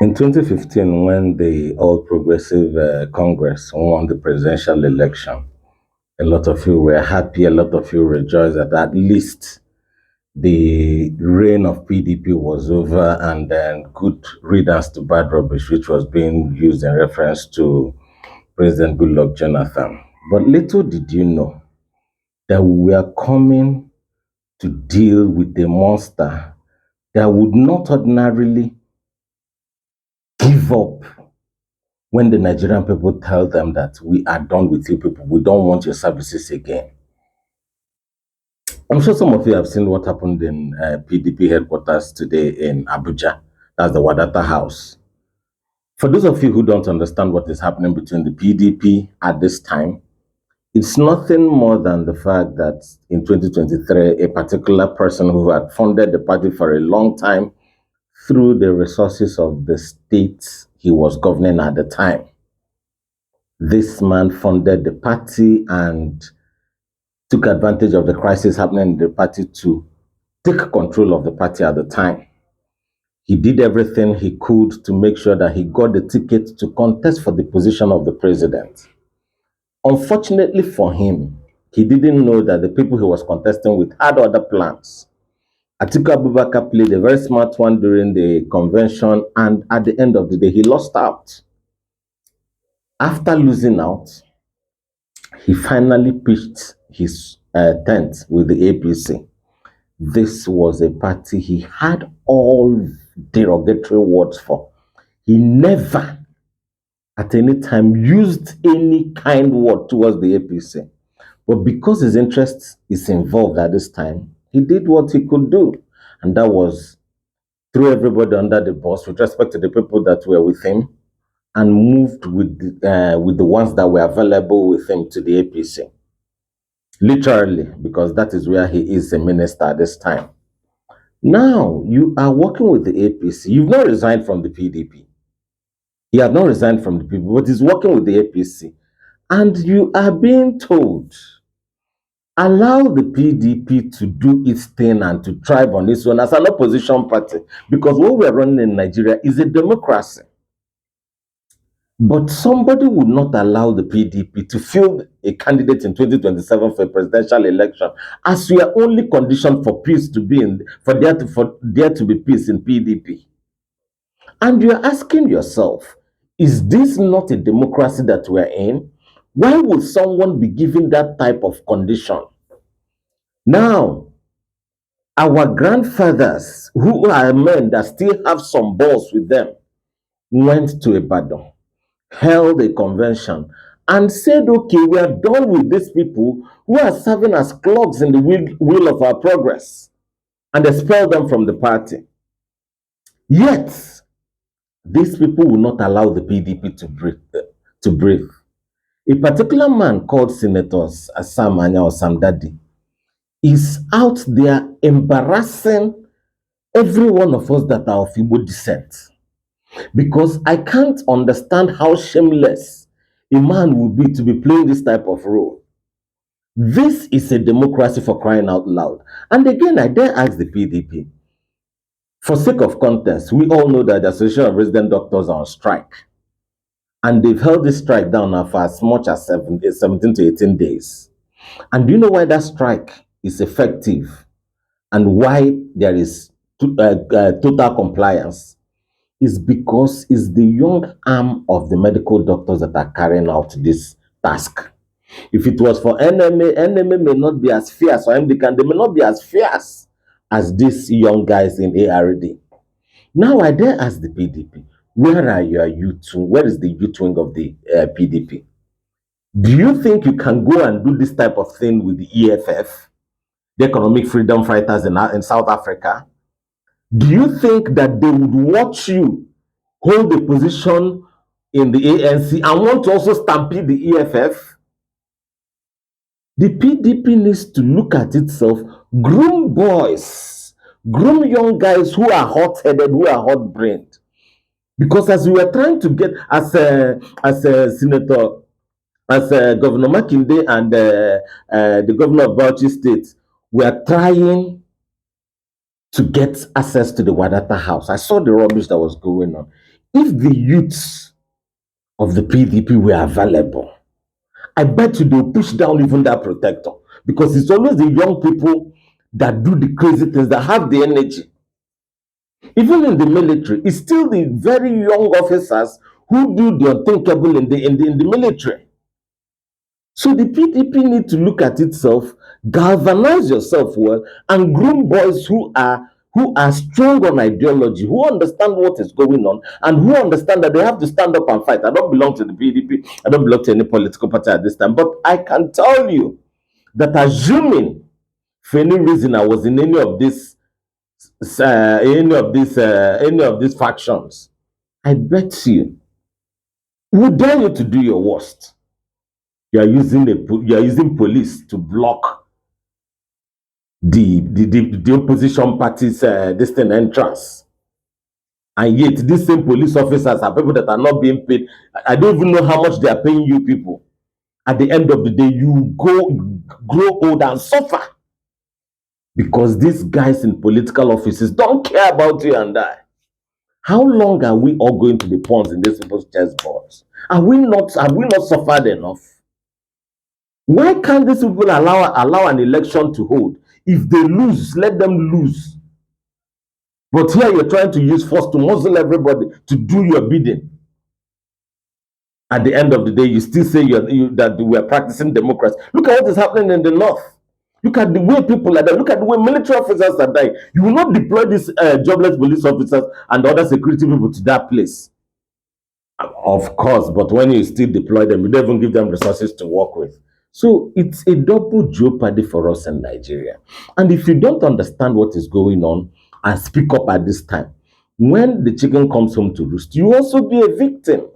In 2015, when the All Progressive Congress won the presidential election, a lot of you were happy, a lot of you rejoiced that at least the reign of PDP was over and then good riddance to bad rubbish, which was being used in reference to President Goodluck Jonathan. But little did you know that we are coming to deal with a monster that would not ordinarily give up when the Nigerian people tell them that we are done with you people, we don't want your services again. I'm sure some of you have seen what happened in PDP headquarters today in Abuja. That's the Wadata House. For those of you who don't understand what is happening between the PDP at this time, it's nothing more than the fact that in 2023, a particular person who had funded the party for a long time through the resources of the state he was governing at the time, this man funded the party and took advantage of the crisis happening in the party to take control of the party at the time. He did everything he could to make sure that he got the ticket to contest for the position of the president. Unfortunately for him, he didn't know that the people he was contesting with had other plans. Atiku Abubakar played a very smart one during the convention, and at the end of the day, he lost out. After losing out, he finally pitched his tent with the APC. This was a party he had all derogatory words for. He never at any time used any kind word towards the APC. But because his interest is involved at this time, he did what he could do. And that was threw everybody under the bus with respect to the people that were with him and moved with the ones that were available with him to the APC. Literally, because that is where he is a minister at this time. Now, you are working with the APC. You've not resigned from the PDP. He had not resigned from the people, but he's working with the APC. And you are being told, allow the PDP to do its thing and to thrive on its own as an opposition party. Because what we're running in Nigeria is a democracy. But somebody would not allow the PDP to field a candidate in 2027 for a presidential election, as we are only conditioned for peace to be in, for there to be peace in PDP. And you're asking yourself, is this not a democracy that we're in? Why would someone be given that type of condition? Now, our grandfathers, who are men that still have some balls with them, went to Ibadan, held a convention, and said, okay, we are done with these people who are serving as clogs in the wheel of our progress, and expelled them from the party. Yet, these people will not allow the PDP to breathe. A particular man called Senator Sam Anya or Sam Dadi is out there embarrassing every one of us that are of Igbo descent. Because I can't understand how shameless a man will be to be playing this type of role. This is a democracy, for crying out loud. And again, I dare ask the PDP, for sake of context, we all know that the Association of Resident Doctors are on strike. And they've held this strike down now for as much as 17 to 18 days. And do you know why that strike is effective and why there is total compliance? Is because it's the young arm of the medical doctors that are carrying out this task. If it was for NMA may not be as fierce, or MDCAN, they may not be as fierce as these young guys in ARD. Now I dare ask the PDP, where are your youth? Where is the youth wing of the PDP? Do you think you can go and do this type of thing with the EFF, the Economic Freedom Fighters in South Africa? Do you think that they would watch you hold a position in the ANC and want to also stampede the EFF? The PDP needs to look at itself, groom boys, groom young guys who are hot-headed, who are hot-brained. Because as we were trying to get, as a senator, as Governor Makinde and the governor of Bauchi State, we are trying to get access to the Wadata house. I saw the rubbish that was going on. If the youths of the PDP were available, I bet you they'll push down even that protector, because it's always the young people that do the crazy things, that have the energy. Even in the military, it's still the very young officers who do the unthinkable in the military. So the PDP need to look at itself, galvanize yourself well, and groom boys who are strong on ideology, who understand what is going on, and who understand that they have to stand up and fight. I don't belong to the PDP. I don't belong to any political party at this time. But I can tell you that, assuming for any reason I was in any of these factions, I bet would dare you to do your worst. You are using police to block the opposition party's distant entrance, and yet these same police officers are people that are not being paid. I don't even know how much they are paying you people. At the end of the day, you grow old and suffer, because these guys in political offices don't care about you and I. How long are we all going to be pawns in these people's chessboards? Have we not suffered enough? Why can't these people allow an election to hold? If they lose, let them lose. But here you're trying to use force to muzzle everybody to do your bidding. At the end of the day, you still say that we are practicing democracy. Look at what is happening in the north. Look at the way people are there. Look at the way military officers are dying. You will not deploy these jobless police officers and other security people to that place. Of course, but when you still deploy them, you don't even give them resources to work with. So it's a double jeopardy for us in Nigeria. And if you don't understand what is going on and speak up at this time, when the chicken comes home to roost, you also be a victim.